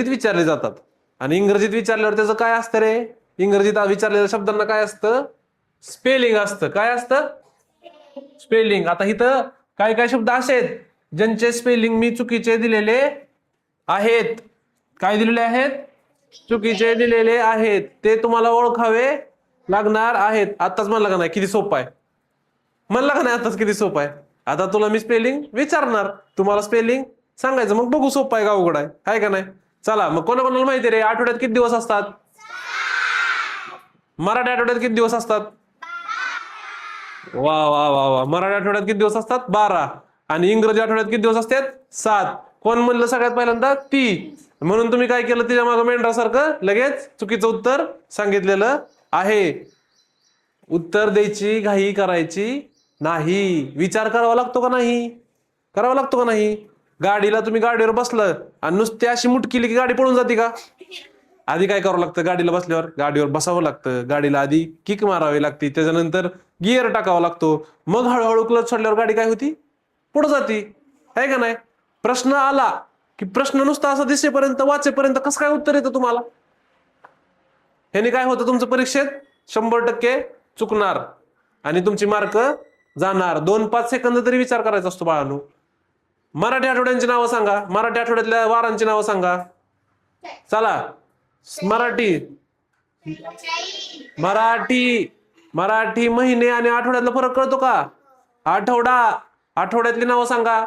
विचारले जातात आणि इंग्रजीत विचारल्यावर त्याचं काय असतं रे? इंग्रजीत विचारलेल्या शब्दांना काय असतं? स्पेलिंग असतं. काय असतं? स्पेलिंग. आता इथं काय काय शब्द असे आहेत ज्यांचे स्पेलिंग मी चुकीचे दिलेले आहेत. काय दिलेले आहेत? चुकीचे दिलेले आहेत. ते तुम्हाला ओळखावे लागणार आहेत. आताच म्हणलं का नाही किती सोपं आहे? म्हणलं का नाही आताच किती सोपं आहे? आता तुला मी स्पेलिंग विचारणार, तुम्हाला स्पेलिंग सांगायचं, मग बघू सोपं आहे का अवघड आहे? हाय का नाही? चला मग कोणाकोणाला माहिती रे आठवड्यात किती दिवस असतात? मराठी आठवड्यात किती दिवस असतात? वा वा वा वा, मराठी आठवड्यात किती दिवस असतात? 12. आणि इंग्रजी आठवड्यात किती दिवस असतात? 7. कोण म्हणलं सगळ्यात पहिल्यांदा? ती. म्हणून तुम्ही काय केलं? तिच्या मागे मेंढरासारखं लगेच चुकीचं उत्तर सांगितलेलं आहे. उत्तर द्यायची घाई करायची नाही. विचार करावा लागतो का नाही? करावा लागतो का नाही? गाडीला तुम्ही गाडीवर बसलं आणि नुसती अशी मुठ केली की गाडी पळून जाते का? आधी काय करावं लागतं? गाडीला बसल्यावर गाडीवर बसावं लागतं, गाडीला आधी किक मारावी लागते, त्याच्यानंतर गिअर टाकावा लागतो, मग हळूहळू क्लच सोडल्यावर गाडी काय होती? पुढे जाती. आहे का नाही? प्रश्न आला की प्रश्न नुसता असं दिसेपर्यंत वाचेपर्यंत कसं काय उत्तर येतं तुम्हाला? ह्याने काय होतं? तुमचं परीक्षेत 100% चुकणार आणि तुमची मार्क जाणार. 2-5 सेकंद तरी विचार करायचा असतो बाळांनो. मराठी आठवड्यांची नावं सांगा. मराठी आठवड्यातल्या वारांची नावं सांगा. चला. मराठी मराठी मराठी महिने आणि आठवड्यातला फरक कळतो का? आठवड्यातली नावं सांगा.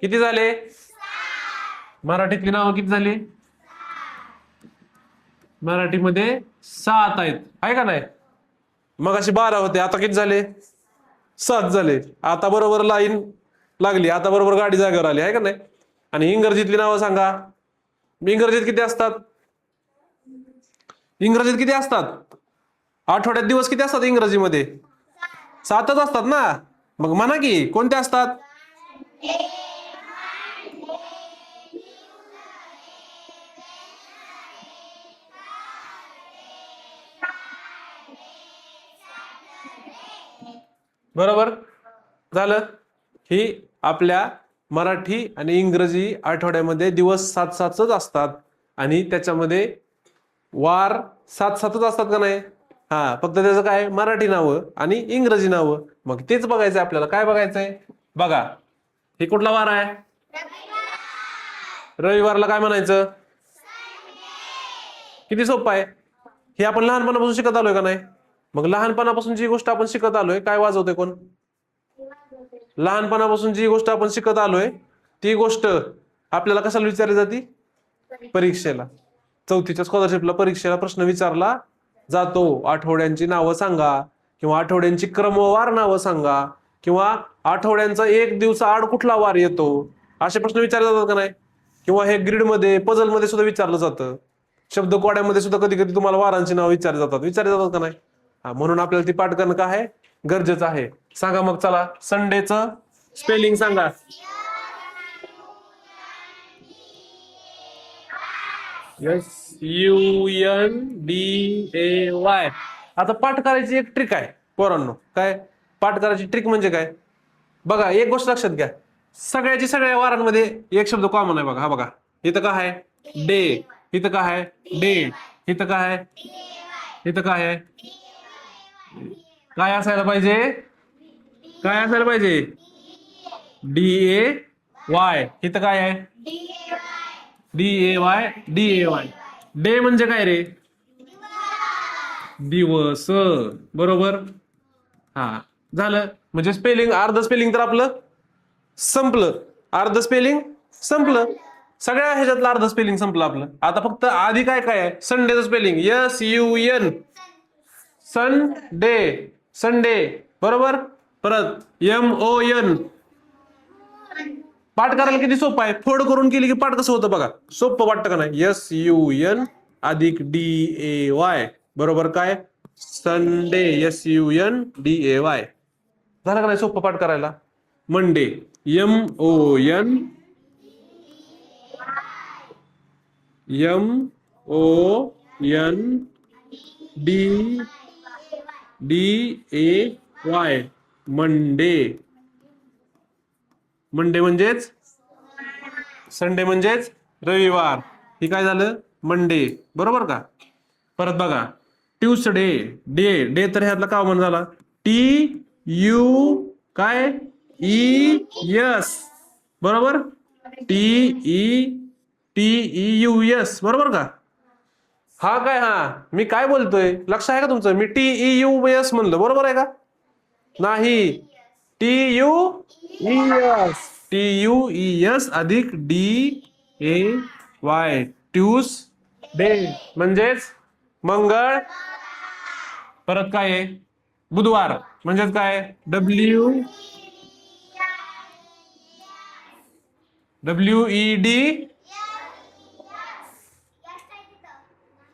किती झाले? मराठीतली नावं किती झाली? मराठीमध्ये 7 आहेत. आहे का नाही? मग अशी 12 होते, आता किती झाले? 7 झाले. आता बरोबर लाईन लागली, आता बरोबर गाडी जागेवर आली. आहे का नाही? आणि इंग्रजीतली नावं सांगा. इंग्रजीत किती असतात? इंग्रजीत किती असतात? आठवड्यात दिवस किती असतात इंग्रजीमध्ये? 7च असतात ना. मग म्हणा की कोणते असतात? बरोबर झालं. ही आपल्या मराठी आणि इंग्रजी आठवड्यामध्ये दिवस 7-7च असतात आणि त्याच्यामध्ये वार 7-7च असतात का नाही? हा, फक्त त्याचं काय? मराठी नावं आणि इंग्रजी नावं. मग तेच बघायचंय आपल्याला. काय बघायचंय? बघा, हे कुठला वार आहे? रविवारला काय म्हणायचं? किती सोपं आहे. हे आपण लहानपणापासून शिकत आलोय का नाही? मग लहानपणापासून जी गोष्ट आपण शिकत आलोय, काय वाजवतोय कोण? लहानपणापासून जी गोष्ट आपण शिकत आलोय ती गोष्ट आपल्याला कशाला विचारली जाते? परीक्षेला. 4थीच्या स्कॉलरशिपला परीक्षेला प्रश्न विचारला जातो. आठवड्यांची नावं सांगा किंवा आठवड्यांची क्रमवार नावं सांगा किंवा आठवड्यांचा एक दिवस आड कुठला वार येतो, असे प्रश्न विचारले जातात का नाही? किंवा हे ग्रीडमध्ये, पझलमध्ये सुद्धा विचारलं जातं. शब्दकोड्यामध्ये सुद्धा कधी कधी तुम्हाला वारांची नावं विचारली जातात का नाही? हा, म्हणून आपल्याला ती पाठ करणं काय आहे? गरजेचं आहे. सांगा मग चला, संडेचं स्पेलिंग सांगा. SUNDAY. आता पाठ करायची एक ट्रिक आहे पोरांनो. काय पाठ करायची ट्रिक म्हणजे काय? बघा, एक गोष्ट लक्षात घ्या. सगळ्या वारांमध्ये एक शब्द कॉमन आहे. बघा, हा बघा, इथं काय आहे? डे. इथं काय आहे? डेट. इथं काय आहे? इथं काय आहे? काय असायला पाहिजे? काय असायला पाहिजे? DAY. इथं काय आहे? DAY. डे म्हणजे काय रे? दिवस. बरोबर. हा, झालं. म्हणजे स्पेलिंग, अर्ध स्पेलिंग तर आपलं संपलं. अर्ध स्पेलिंग संपलं. सगळ्या ह्याच्यातलं अर्ध स्पेलिंग संपलं आपलं. आता फक्त आधी काय काय आहे? संडेचं स्पेलिंग SUN. संडे. संडे. बरोबर. परत MON. पाठ करायला किती सोपं आहे. फोड करून केली की पाठ कसं होतं बघा. सोपं वाटतं का नाही? SUN अधिक DAY बरोबर काय? संडे. SUNDAY. झालं का नाही सोपं पाठ करायला? Monday. MONDAY. MNDDAY Monday. Monday म्हणजेच संडे म्हणजेच रविवार. हे काय झालं मंडे, बरोबर का. परत बघा ट्यूसडे, डे डे तर ह्यातला कॉमन झाला. TU काय ES बरोबर. TEUS बरोबर का. हा काय, हा मी काय बोलतोय लक्ष आहे का तुमचं. मी TEUS म्हणलं बरोबर आहे का. नाही TUES अधिक DAY ट्यूस डे म्हणजेच मंगळ. परत काय आहे बुधवार म्हणजेच काय WED.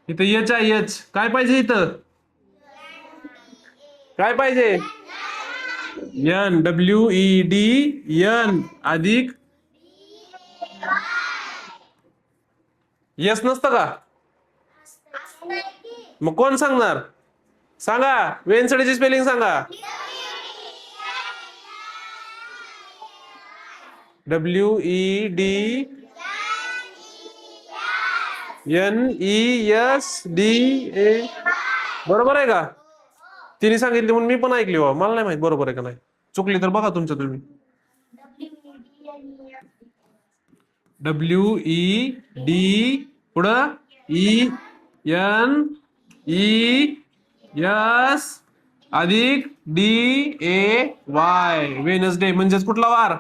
इथं एच आहे एच. काय पाहिजे इथं, काय पाहिजे WEDN अधिक यस नसतं का. मग कोण सांगणार, सांगा वेनसडेची स्पेलिंग सांगा. WEDNESDA बरोबर आहे का. तिने सांगितली म्हणून मी पण ऐकली बा. मला नाही माहित बरोबर आहे का नाही. चुकली तर बघा तुमच्या तुम्ही. WED पुढं ENES अधिक DAY वेनसडे म्हणजेच कुठला वार.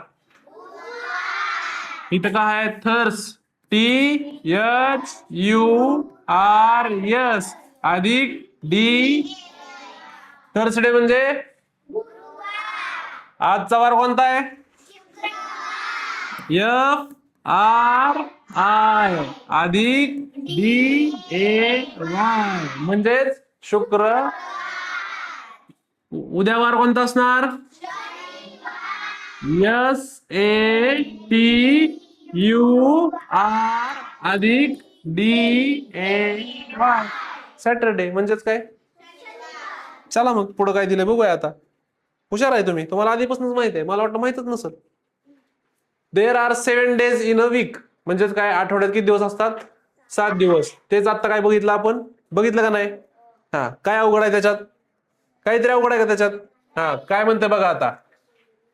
इथं काय आहे थर्स THURS अधिक D थर्सडे म्हणजे आजचा वार कोणता आहे FRI अधिक DAY म्हणजेच शुक्र. उद्या वार कोणता असणार SATUR अधिक DAY सॅटरडे म्हणजेच काय. चला मग पुढे काय दिलंय बघूया आता. हुशार आहे तुम्ही, तुम्हाला आधीपासूनच माहित आहे. मला वाटतं माहितच नसेल. There are 7 days in a week म्हणजेच काय आठवड्यात किती दिवस असतात 7 दिवस. तेच आता काय बघितलं आपण, बघितलं का नाही. हा काय अवघड आहे त्याच्यात, काहीतरी अवघड आहे का त्याच्यात. हा काय म्हणते बघा आता.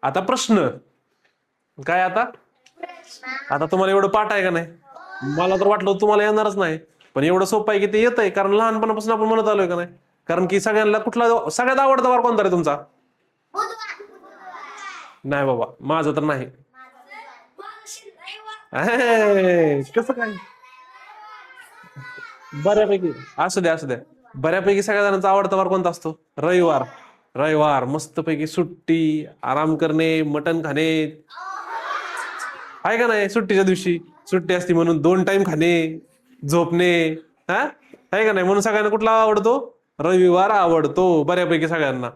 आता प्रश्न काय, आता तुम्हाला एवढं पाठ आहे का नाही. मला तर वाटलं तुम्हाला येणारच नाही, पण एवढं सोपं आहे की ते येत आहे. कारण लहानपणापासून आपण म्हणत आलोय का नाही. कारण की सगळ्यांना कुठला सगळ्यात आवडता वार कोणता रे तुमचा. नाही बाबा माझं तर नाही. कसं काय बऱ्यापैकी असू द्या असू द्या. बऱ्यापैकी सगळ्या जणांचा आवडता वार कोणता असतो रविवार. रविवार मस्तपैकी सुट्टी, आराम करणे, मटण खाणे आहे का नाही. सुट्टीच्या दिवशी सुट्टी असती म्हणून 2 टाइम खाणे, झोपणे. हा आहे का नाही. म्हणून सगळ्यांना कुठला आवडतो रविवार आवडतो बऱ्यापैकी सगळ्यांना.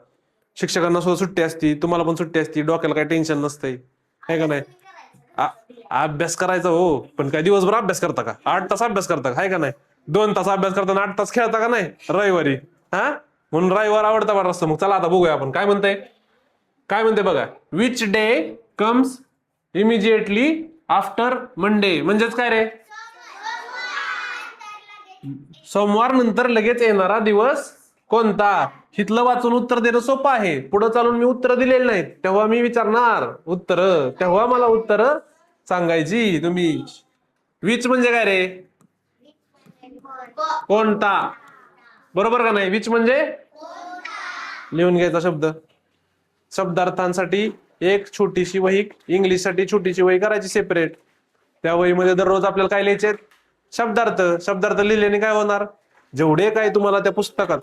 शिक्षकांना सुद्धा सुट्टी असती, तुम्हाला पण सुट्टी असती, डोक्याला काही टेन्शन नसतंय आहे का नाही. अभ्यास करायचा हो, पण काय दिवसभर अभ्यास करता का. 8 तास अभ्यास करता का, आहे का नाही. 2 तास अभ्यास करताना 8 तास खेळता का नाही रविवारी. हा म्हणून रविवार आवडता वार असतो. मग चला आता बघूया आपण काय म्हणते. काय म्हणते बघा. Which day comes immediately after Monday म्हणजेच काय रे सोमवार नंतर लगेच येणारा दिवस कोणता. हितलं वाचून उत्तर देणं सोपं आहे. पुढे चालून मी उत्तर दिलेली नाहीत तेव्हा मी विचारणार उत्तर, तेव्हा मला उत्तर सांगायची तुम्ही. विच म्हणजे काय रे कोणता, बरोबर का नाही. विच म्हणजे लिहून घ्यायचा शब्द. शब्दार्थांसाठी एक छोटीशी वही, इंग्लिश साठी छोटीशी वही करायची सेपरेट. त्या वहीमध्ये दररोज आपल्याला काय लिहायचे शब्दार्थ. शब्दार्थ लिहिल्याने काय होणार जेवढे काय तुम्हाला त्या पुस्तकात.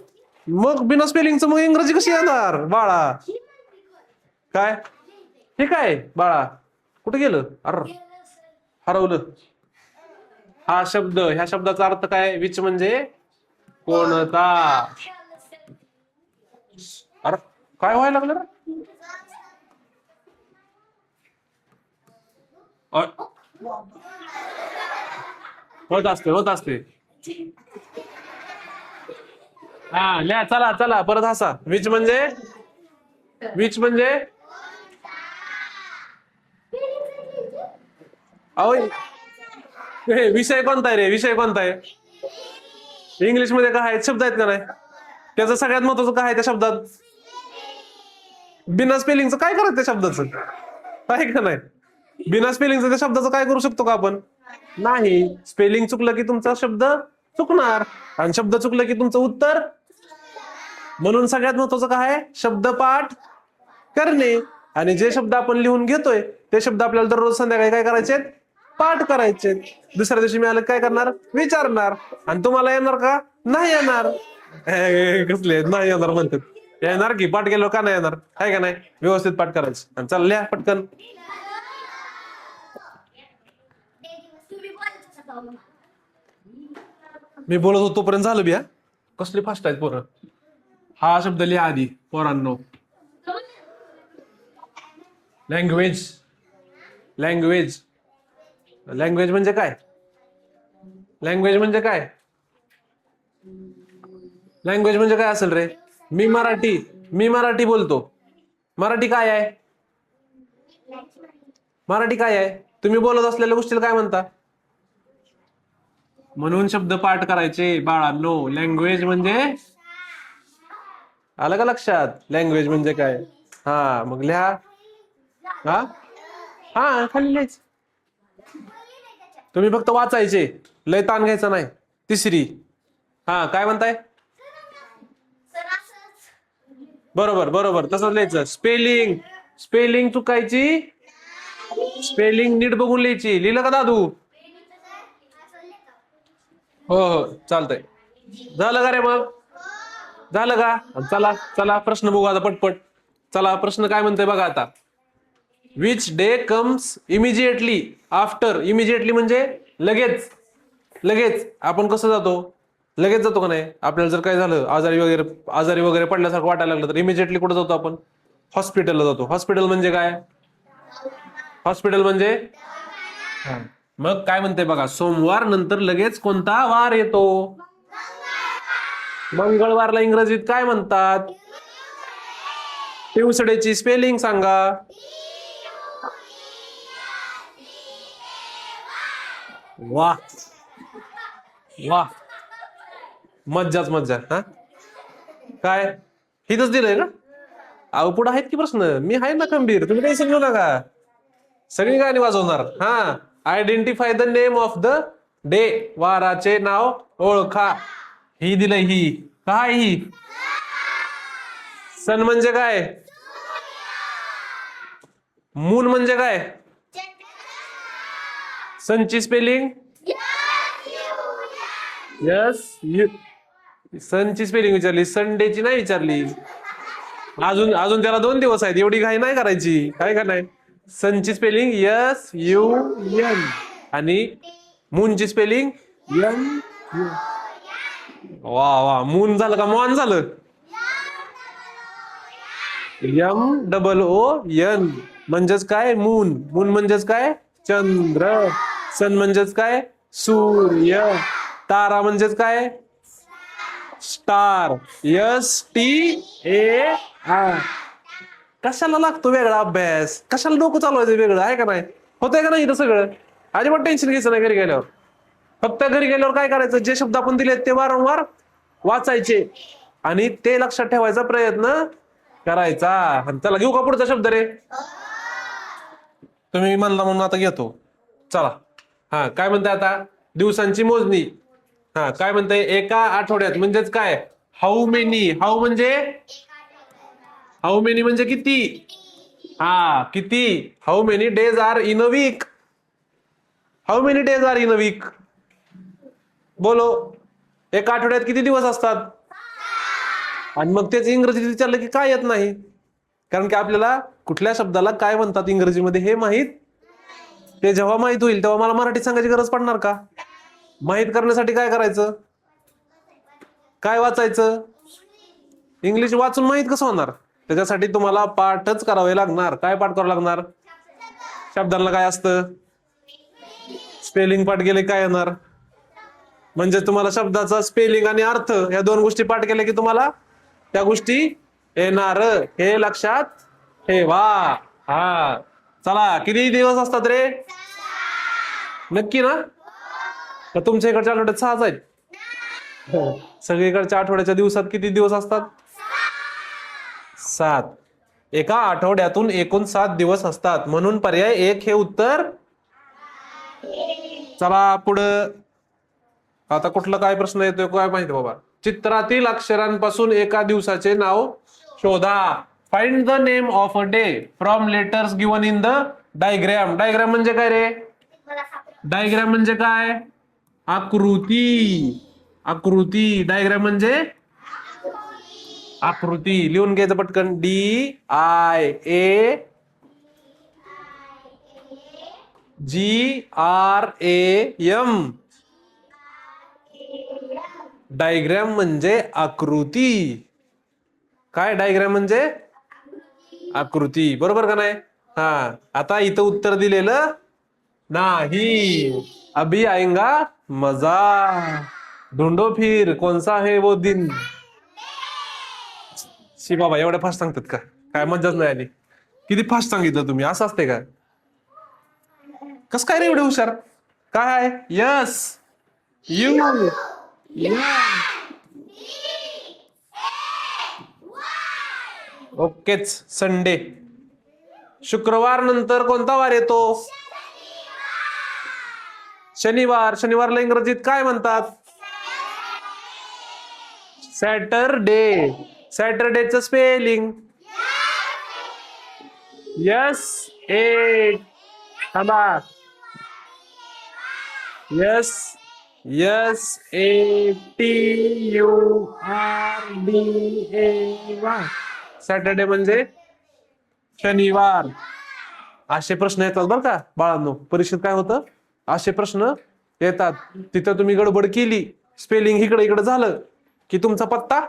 मग बिना स्पेलिंगचं मग इंग्रजी कशी येणार बाळा. काय हे काय बाळा कुठे गेलं, अर हरवलं. हा शब्द, ह्या शब्दाचा अर्थ काय विच म्हणजे कोणता. अरे काय व्हायला लागलं रे. होत असते होत असते. हा लिहा, चला चला परत हसा. विच म्हणजे अहो हे विषय कोणता आहे रे? विषय कोणता आहे? इंग्लिश मध्ये काय आहेत शब्द आहेत का नाही? त्याचं सगळ्यात महत्वाचं काय आहे त्या शब्दात? बिना स्पेलिंगचं काय करायचं त्या शब्दाचं? आहे का नाही? बिना स्पेलिंगचं त्या शब्दाचं काय करू शकतो का आपण? नाही. स्पेलिंग चुकलं की तुमचा शब्द चुकणार आणि शब्द चुकलं की तुमचं उत्तर. म्हणून सगळ्यात महत्वाचं काय आहे? शब्दपाठ करणे. आणि जे शब्द आपण लिहून घेतोय ते शब्द आपल्याला दररोज संध्याकाळी काय करायचे? पाठ करायचे. दुसऱ्या दिवशी मी आलं काय करणार? विचारणार. आणि तुम्हाला येणार का? नाही येणार. कसले नाही येणार म्हणतात? येणार की पाठ केल्यावर का नाही येणार? आहे का नाही? व्यवस्थित पाठ करायचं आणि चल लिहा पटकन. मी बोलत होतो तोपर्यंत झालं बिया. कसले फास्ट आहेत पोरं. हा शब्द लिहा आधी पोरांनो. लँग्वेज. लँग्वेज लँग्वेज म्हणजे काय? लँग्वेज म्हणजे काय? लँग्वेज म्हणजे काय असेल रे? मी मराठी बोलतो. मराठी काय आहे? मराठी काय आहे? तुम्ही बोलत असलेल्या गोष्टीला काय म्हणता? म्हणून शब्द पाठ करायचे बाळांनो. लँग्वेज म्हणजे आलं का लक्षात? लँग्वेज म्हणजे काय? हा मग लिहा. हा हा खाली लिहायचं. तुम्ही फक्त वाचायचे, लय ताण घ्यायचा नाही. तिसरी. हा काय म्हणताय? बरोबर बरोबर तसंच लिहायचं. स्पेलिंग चुकायची. स्पेलिंग नीट बघून लिहायची. लिहिलं का दादू? हो हो चालतंय. झालं का रे मग? झालं का? चला चला प्रश्न बघू आता पटपट. चला प्रश्न काय म्हणतोय बघा आता. Which day comes immediately after. Immediately म्हणजे लगेच. लगेच आपण कसं जातो? लगेच जातो का नाही? आपल्याला जर काय झालं आजारी वगैरे पडल्यासारखं वाटायला लागलं तर इमिजिएटली कुठं जातो आपण? हॉस्पिटलला जातो. हॉस्पिटल म्हणजे काय? हॉस्पिटल म्हणजे मग काय म्हणते बघा. सोमवार नंतर लगेच कोणता वार येतो? मंगळवारला इंग्रजीत काय म्हणतात? ट्यूसडेची स्पेलिंग सांगा. वा वा मज्जाच मज्जा. हा काय हिथच दिलंय का? अहो पुढे आहेत की प्रश्न. मी आहे ना खंबीर. तुम्ही काही समजू नका. सगळी गाणी वाजवणार. हा identify the name of the day. वाराचे नाव ओळखा. ही दिलंय. ही काय? ही सन म्हणजे काय? मून म्हणजे काय? सनची स्पेलिंग यस. सनची स्पेलिंग विचारली, संडेची नाही विचारली. अजून अजून त्याला 2 दिवस आहेत. एवढी घाई नाही करायची. काय का नाही? सनची स्पेलिंग SUN आणि मूनची स्पेलिंग एन. वा वा मून झालं का मॉन झालं? MOON म्हणजेच काय? मून. मून म्हणजेच काय? चंद्र. सन म्हणजेच काय? सूर्य. तारा म्हणजेच काय? स्टार. STAR. कशाला लागतो वेगळा अभ्यास? कशाला डोकं चालवायचं वेगळं? आहे का नाही? होतंय का नाही इथं सगळं? अजिबात टेन्शन घ्यायचं नाही घरी गेल्यावर. फक्त घरी गेल्यावर काय करायचं? जे शब्द आपण दिलेत ते वारंवार वाचायचे आणि ते लक्षात ठेवायचा प्रयत्न करायचा. चला घेऊ का पुढचा शब्द रे? तुम्ही म्हणला म्हणून आता घेतो. चला. हा काय म्हणताय आता? दिवसांची मोजणी. हा काय म्हणताय? एका आठवड्यात म्हणजेच काय? How many. हाऊ म्हणजे किती? हा किती? How many days are in a week. How many days are in a week. बोलो. एका आठवड्यात किती दिवस असतात? आणि मग तेच इंग्रजीत विचारलं की काय येत नाही. कारण की आपल्याला कुठल्या शब्दाला काय म्हणतात इंग्रजीमध्ये हे माहित. ते जेव्हा माहित होईल तेव्हा मला मराठीत सांगायची गरज पडणार का? माहित करण्यासाठी काय करायचं? काय वाचायचं? इंग्लिश वाचून माहित कसं होणार? त्याच्यासाठी तुम्हाला पाठच करावे लागणार. काय पाठ करावं लागणार? शब्दांना काय असतं? स्पेलिंग पाठ गेले काय येणार? म्हणजे तुम्हाला शब्दाचा स्पेलिंग आणि अर्थ या दोन गोष्टी पाठ केल्या की तुम्हाला त्या गोष्टी येणार, हे लक्षात ठेवा. हा, चला किती दिवस असतात रे? नक्की ना? तर तुमच्या इकडच्या आठवड्यात 6 आहेत? सगळीकडच्या आठवड्याच्या दिवसात किती दिवस असतात? 7. एका आठवड्यातून एकूण 7 दिवस असतात, म्हणून पर्याय 1 हे उत्तर. चला पुढं. आता कुठला काय प्रश्न येतोय काय माहिती बाबा. चित्रातील अक्षरांपासून एका दिवसाचे नाव शोधा. Find the name of a day from letters given in the diagram. Diagram म्हणजे काय रे? डायग्राम म्हणजे काय? आकृती. आकृती. डायग्राम म्हणजे आकृती. लिहून घ्यायचं पटकन. DIAGRAM. डायग्राम म्हणजे आकृती. काय डायग्राम म्हणजे? आकृती. बरोबर का नाही? हा, आता इथं उत्तर दिलेलं नाही. अभी आएगा मजा. ढूंढो फिर कौनसा है वो दिन. शी बाबा, एवढ्या फास्ट सांगतात का? काय मजाच नाही आली. किती फास्ट सांगितलं तुम्ही. असं असते का? कस काय रे एवढे हुशार? काय? Yes you. ओकेच. संडे. शुक्रवार नंतर कोणता वार येतो? शनिवार. शनिवारला इंग्रजीत काय म्हणतात? सॅटरडे. सॅटरडेचं स्पेलिंग SATURDAY. सॅटरडे म्हणजे शनिवार. असे प्रश्न येतात बरं का बाळांनो. परीक्षेत काय होतं? असे प्रश्न येतात. तिथं तुम्ही गडबड केली, स्पेलिंग इकडे इकडे झालं की तुमचा पत्ता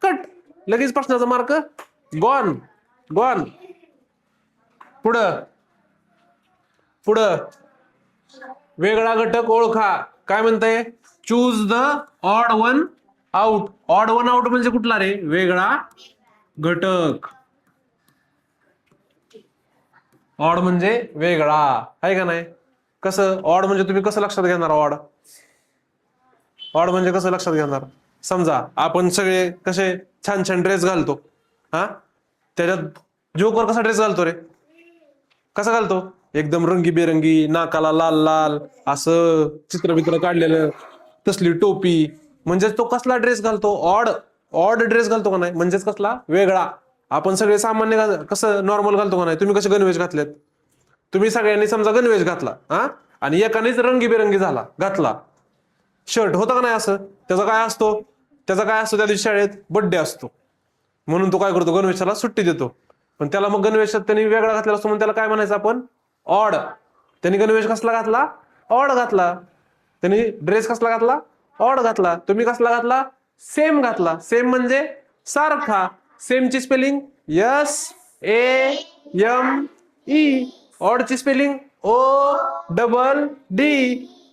कट. लगेच प्रश्नाचा मार्क गॉन. गॉन. पुढं पुढं. वेगळा घटक ओळखा. काय म्हणताय? Choose the odd one out. Odd one out म्हणजे कुठला रे? वेगळा घटक. ऑड म्हणजे वेगळा आहे का नाही? कसं ऑड म्हणजे तुम्ही कसं लक्षात घेणार? ऑड म्हणजे कसं लक्षात घेणार? समजा आपण सगळे कसे छान छान ड्रेस घालतो. हा, त्याच्यात जोकर कसा ड्रेस घालतो रे? कसा घालतो? एकदम रंगीबेरंगी, नाकाला लाल लाल असं चित्रबित्र काढलेलं, तसली टोपी. म्हणजेच तो कसला ड्रेस घालतो? ऑड. ऑड ड्रेस घालतो का नाही? म्हणजेच कसला? वेगळा. आपण सगळे सामान्य कसं नॉर्मल घालतो का नाही? तुम्ही कसे गणवेश घातलेत? तुम्ही सगळ्यांनी समजा गणवेश घातला, हा, आणि एकानेच रंगीबेरंगी घातला शर्ट. होतं का नाही असं? त्याचा काय असतो? त्या दिवशी शाळेत बर्थडे असतो, म्हणून तो काय करतो? गणवेशाला सुट्टी देतो. पण त्याला मग गणवेशात त्यांनी वेगळा घातलेला असतो, म्हणून त्याला काय म्हणायचं आपण? ऑड. त्यांनी गणवेश कसला घातला? ऑड घातला. त्यांनी ड्रेस कसला घातला? ऑड घातला. तुम्ही कसला घातला? सेम घातला. सेम म्हणजे सारखा. सेमची स्पेलिंग SAME. ऑडची स्पेलिंग ODD.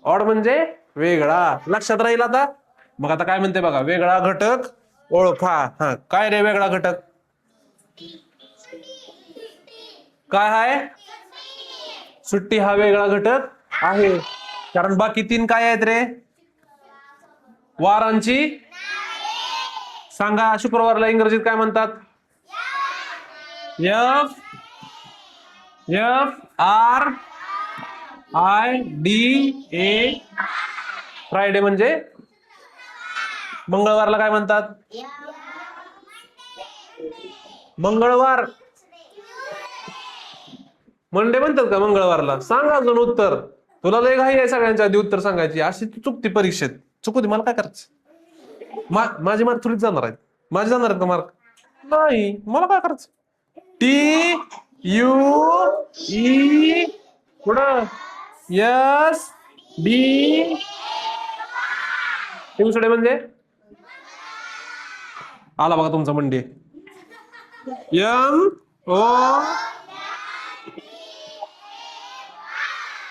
ऑड म्हणजे वेगळा. लक्षात राहील आता? मग आता काय म्हणते बघा. वेगळा घटक ओळखा. हा, काय रे वेगळा घटक? काय आहे? सुट्टी हा वेगळा घटक आहे. कारण बाकी 3 काय आहेत रे? वारांची. सांगा शुक्रवारला इंग्रजीत काय म्हणतात? FRIDA. फ्रायडे म्हणजे मंगळवारला काय म्हणतात? मंगळवार. मंडे म्हणतात का मंगळवारला? सांगा अजून उत्तर. तुला लय घाई आहे सगळ्यांच्या आधी उत्तर सांगायची. अशी तू चुकती परीक्षेत. चुकू दे, मला काय करायचं? माझी मार्क थोडीच जाणार आहेत. माझी जाणार आहेत का मार्क? नाही, मला काय करायचं? TUE पुढं SD. ट्युसडे म्हणजे आला बघा तुमचा मंडे. MO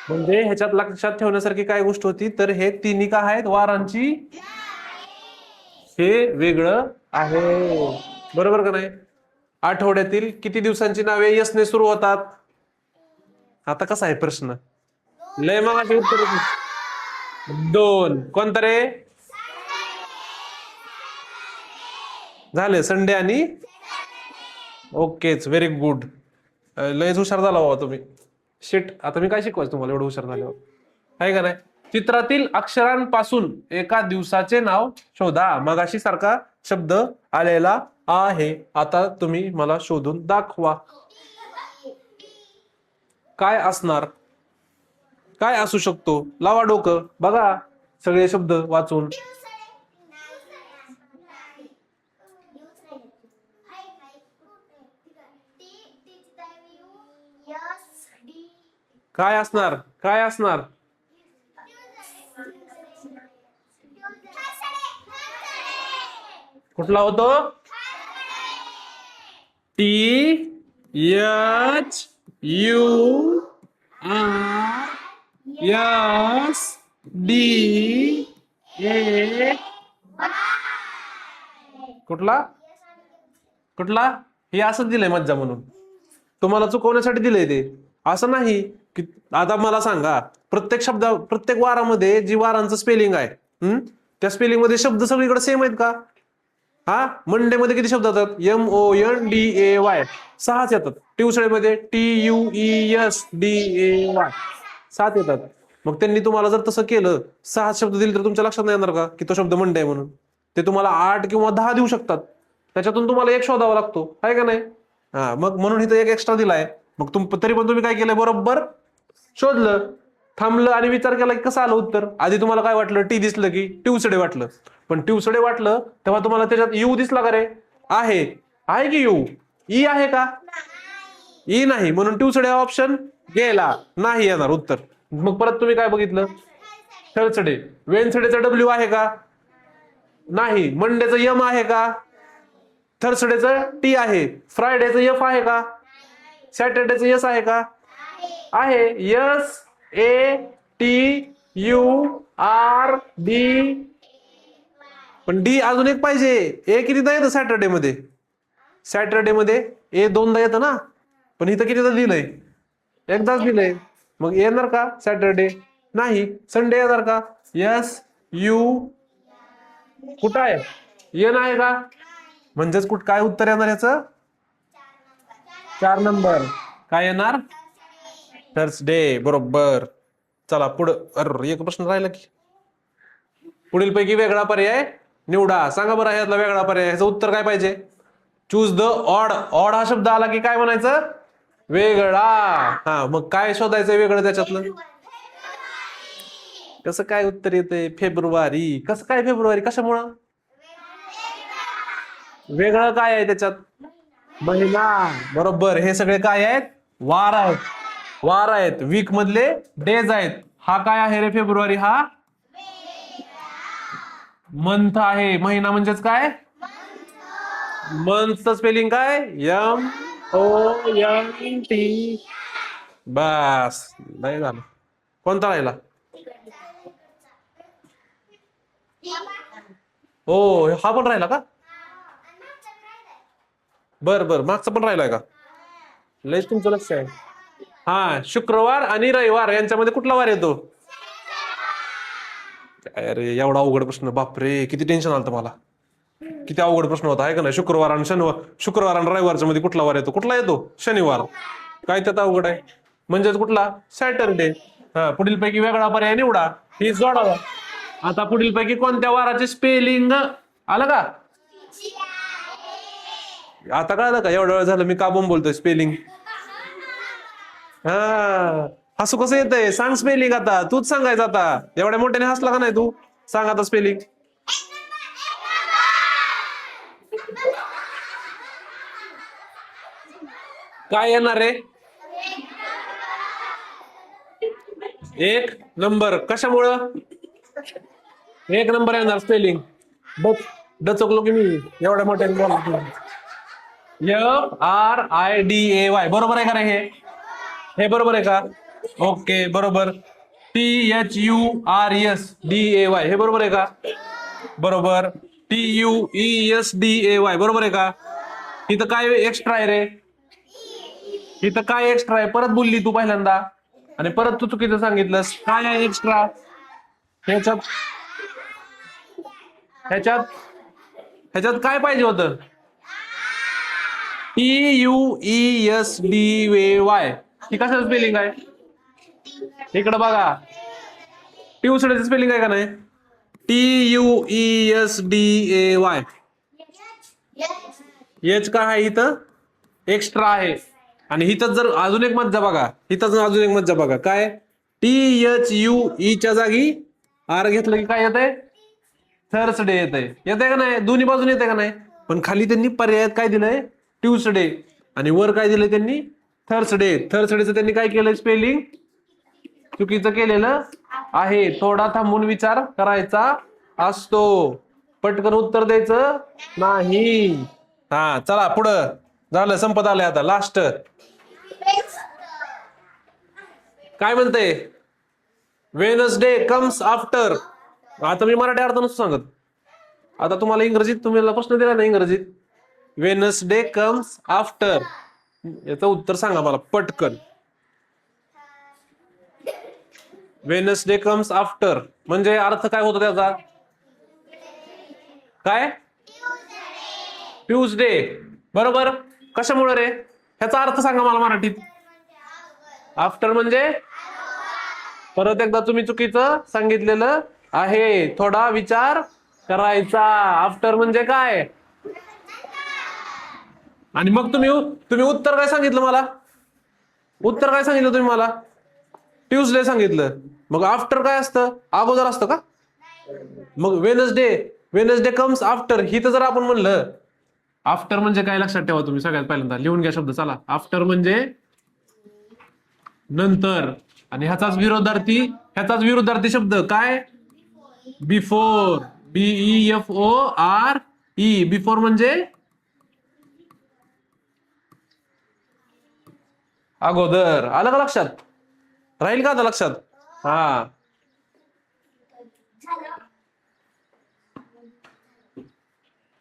म्हणजे ह्याच्यात लक्षात ठेवण्यासारखी काय गोष्ट होती तर हे तिन्ही काय आहेत वारांची हे वेगळं आहे बरोबर का नाही. आठवड्यातील किती दिवसांची नावे यसने सुरू होतात. आता कसा आहे प्रश्न लय मग उत्तर दोन कोणतं रे झाले संडे आणि ओकेच व्हेरी गुड लयच हुशार झाला बाबा तुम्ही. शिट आता मी काय शिकवायचं तुम्हाला एवढं हुशार झाल्यावर आहे का नाही. चित्रातील अक्षरांपासून एका दिवसाचे नाव शोधा मगाशी सारखा शब्द आलेला आहे. आता तुम्ही मला शोधून दाखवा काय असणार काय असू शकतो. लावा डोकं बघा सगळे शब्द वाचून. काय असणार काय असणार कुठला होतो T H U R S D A कुठला कुठला हे असंच दिलंय मज्जा म्हणून तुम्हाला चुकवण्यासाठी दिलंय ते असं नाही की. आता मला सांगा प्रत्येक वारामध्ये जी वारांचं स्पेलिंग आहे त्या स्पेलिंग मध्ये शब्द सगळीकडे सेम आहेत का. हा मंडे मध्ये किती शब्द येतात MONDAY 6 येतात. ट्युसडे मध्ये TUESDAY 7 येतात. मग त्यांनी तुम्हाला जर तसं केलं 6 शब्द दिले तर तुमच्या लक्षात नाही येणार का की तो शब्द मंडे आहे म्हणून. ते तुम्हाला 8 किंवा 10 देऊ शकतात त्याच्यातून तुम्हाला एक शोधावा लागतो आहे का नाही. हा मग म्हणून इथं एक एक्स्ट्रा दिलाय. मग तरी पण तुम्ही काय केलंय बरोबर शोधलं थांबलं आणि विचार केला की कसं आलं उत्तर. आधी तुम्हाला काय वाटलं टी दिसलं की ट्युसडे वाटलं पण ट्युसडे वाटलं तेव्हा तुम्हाला त्याच्यात यू दिसला का रे आहे की यू ई आहे का ई नाही म्हणून ट्युसडे हा ऑप्शन गेला नाही येणार उत्तर. मग परत तुम्ही काय बघितलं थर्सडे वेन्सडेचा डब्ल्यू आहे का नाही. मंडेचं यम आहे का थर्सडेचं टी आहे. फ्रायडेचं एफ आहे का सॅटर्डेचं यस आहे का आहे. SATURD पण डी अजून एक पाहिजे. ए कितीदा येतं सॅटर्डे मध्ये ए 2दा येतं ना पण इथं कितीदा दिलंय एकदाच दिलंय. मग येणार का सॅटर्डे नाही. संडे येणार का SU कुठं आहे येण आहे का म्हणजेच काय उत्तर येणार याचं 4 नंबर काय येणार थर्सडे बरोबर. चला पुढं अरे एक प्रश्न राहिला की पुढील पैकी वेगळा पर्याय निवडा. सांगा बरं यातला वेगळा पर्याय ह्याचं उत्तर काय पाहिजे. चूज द ऑड ऑड हा शब्द आला की काय म्हणायचं वेगळा. हा मग काय शोधायचं वेगळं त्याच्यातलं कसं काय उत्तर येतंय फेब्रुवारी. कसं काय फेब्रुवारी कशामुळं वेगळं काय आहे त्याच्यात महिना बरोबर. हे सगळे काय आहेत वार आहेत वीक मधले डेज आहेत. हा काय आहे रे फेब्रुवारी हा मंथ आहे. महिना म्हणजेच काय मंथचं स्पेलिंग काय MONT बस नाही झालं. कोणता राहिला हो हा पण राहिला का बर मागचा पण राहिलाय का लयच तुमचं लक्ष आहे. हा शुक्रवार आणि रविवार यांच्यामध्ये कुठला वार येतो अरे एवढा अवघड प्रश्न बापरे किती टेन्शन आलं मला. किती अवघड प्रश्न होता आहे का नाही. शुक्रवार आणि रविवारच्या मध्ये कुठला वार येतो कुठला येतो शनिवार. काय त्यात अवघड आहे म्हणजेच कुठला सॅटरडे. हा पुढील पैकी वेगळा पर्याय निवडा ही जोडावा. आता पुढील पैकी कोणत्या वाराचे स्पेलिंग आलं का आता कळलं का एवढा वेळ झालं मी का बोलतोय स्पेलिंग. हा हसू कसं येतंय सांग स्पेलिंग आता तूच सांगायचं. आता एवढ्या मोठ्याने हसला का नाही तू सांग आता स्पेलिंग काय येणार रे 1 नंबर. कशामुळं 1 नंबर येणार स्पेलिंग डचकलो की मी एवढ्या मोठ्याने बोलतो. FRIDAY बरोबर आहे का रे हे बरोबर आहे का ओके बरोबर. THURSDAY हे बरोबर आहे का? बरोबर. TUESDAY बरोबर आहे का? इथं काय एक्स्ट्रा आहे रे? इथं काय एक्स्ट्रा आहे? परत बोलली तू पहिल्यांदा आणि परत तू चुकीचं सांगितलंस. काय आहे एक्स्ट्रा ह्याच्यात? ह्याच्यात ह्याच्यात काय पाहिजे होतं? TUESDAY ही कशाचं स्पेलिंग आहे? इकडं बघा. ट्यूसडेचं स्पेलिंग आहे का नाही? TUESDAY. एच का आहे इथं? एक्स्ट्रा आहे. आणि इथं जर अजून एक मज्जा बघा, इथं अजून एक मज्जा बघा. काय? THUE च्या जागी आर घेतलं की काय येतंय? थर्सडे येतंय. येतंय का नाही? दोन्ही बाजून येतंय का नाही? पण खाली त्यांनी पर्यायात काय दिलंय? ट्यूसडे. आणि वर काय दिलंय त्यांनी? थर्सडे. थर्सडेचं त्यांनी काय केलंय स्पेलिंग? चुकीचं केलेलं आहे. थोडा थांबून विचार करायचा असतो. पटकन उत्तर द्यायचं नाही. हा चला पुढं. झालं, संपत आलंय आता. लास्ट काय म्हणते? Wednesday comes after. आता मी मराठी अर्थ नसतो सांगत. आता तुम्हाला इंग्रजीत, तुम्हाला प्रश्न दिला ना इंग्रजीत. वेनसडे कम्स आफ्टर, याचं उत्तर सांगा मला पटकन. वेनसडे कम्स आफ्टर म्हणजे अर्थ काय होतो त्याचा? काय? ट्यूसडे. बरोबर. कशामुळे रे? ह्याचा अर्थ सांगा मला मराठीत. आफ्टर म्हणजे? परत एकदा तुम्ही चुकीचं सांगितलेलं आहे. थोडा विचार करायचा. आफ्टर म्हणजे काय? आणि मग तुम्ही उत्तर काय सांगितलं मला? उत्तर काय सांगितलं तुम्ही मला? ट्यूसडे सांगितलं. मग आफ्टर काय असतं? अगोदर असतं का? मग वेनसडे कम्स आफ्टर ही तर जर आपण म्हणलं, आफ्टर म्हणजे काय लक्षात ठेवा तुम्ही सगळ्यात पहिल्यांदा लिहून घ्या शब्द. चला, आफ्टर म्हणजे नंतर. आणि ह्याचाच विरोधार्थी शब्द काय? बिफोर. BEFORE. बिफोर म्हणजे अगोदर. आलं का लक्षात? राहील का आता लक्षात? हा.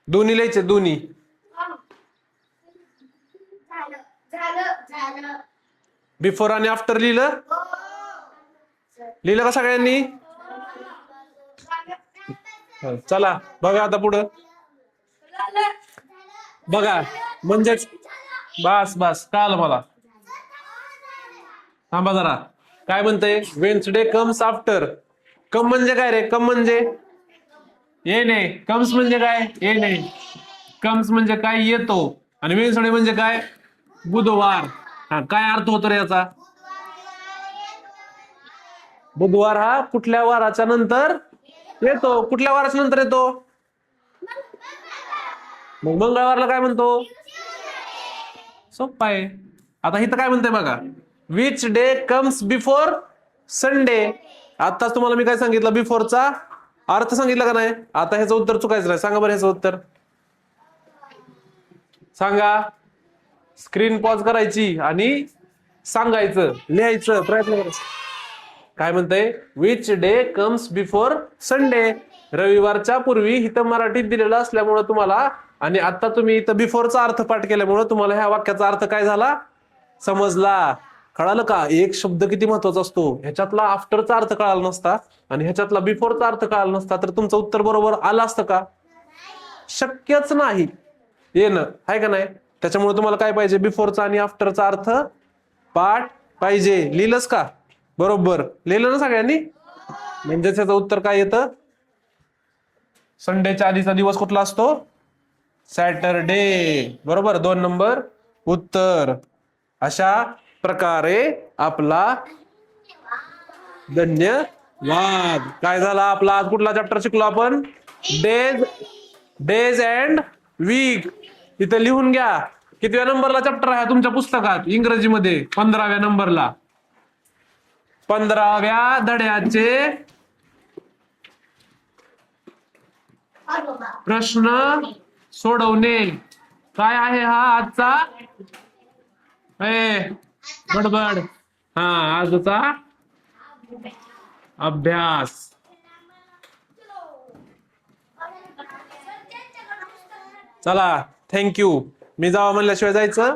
दोन्ही लिहायचे, दोन्ही. बिफोर आणि आफ्टर लिहिलं? लिहिलं का सगळ्यांनी? चला बघा आता पुढं. बघा म्हणजेच बस बस कळालं मला. थांबा जरा. काय म्हणते? Wednesday comes after. कम म्हणजे काय रे? कम म्हणजे येणे. कम्स म्हणजे काय? येणे. कम्स म्हणजे काय? येतो. आणि वेन्सडे म्हणजे काय? बुधवार. हा, काय अर्थ होतो रे याचा? बुधवार हा कुठल्या वाराच्या नंतर येतो? कुठल्या वाराच्या नंतर येतो? मग मंगळवारला काय म्हणतो? सोप्पा आहे. आता इथं काय म्हणते बघा. Which day comes before Sunday. आताच तुम्हाला मी काय सांगितलं? बिफोरचा अर्थ सांगितलं का नाही? आता ह्याचं उत्तर चुकायचं नाही. सांगा बरं ह्याचं उत्तर. सांगा. स्क्रीन पॉज करायची आणि सांगायचं, लिहायचं, प्रयत्न करायचं. काय म्हणतंय? Which day comes before Sunday. रविवारच्या पूर्वी इथं मराठीत दिलेलं असल्यामुळं तुम्हाला, आणि आता तुम्ही इथं बिफोरचा अर्थ पाठ केल्यामुळं तुम्हाला ह्या वाक्याचा अर्थ काय झाला समजला. कळालं का? एक शब्द किती महत्वाचा असतो. ह्याच्यातला आफ्टरचा अर्थ कळाला नसता आणि ह्याच्यातला बिफोरचा अर्थ कळाला नसता तर तुमचं उत्तर बरोबर आलं असतं का? शक्यच नाही येणं, आहे का नाही? त्याच्यामुळे तुम्हाला काय पाहिजे? बिफोरचा आणि आफ्टरचा अर्थ पाठ पाहिजे. लिहिलंस का? बरोबर लिहिलं ना सगळ्यांनी? म्हणजे त्याचं उत्तर काय येतं? संडेच्या आधीचा दिवस कुठला असतो? सॅटरडे. बरोबर. 2 नंबर उत्तर. अशा प्रकारे आपला धन्यवाद. काय झाला आपला? आज कुठला चॅप्टर शिकलो आपण? Days and week. इथं लिहून घ्या. कितव्या नंबरला चॅप्टर आहे तुमच्या पुस्तकात इंग्रजीमध्ये? 15व्या नंबरला. 15व्या धड्याचे प्रश्न सोडवणे. काय आहे हा आजचा? बडबड हा आजचा अभ्यास. चला थँक्यू. मी जावा म्हणल्याशिवाय जायचं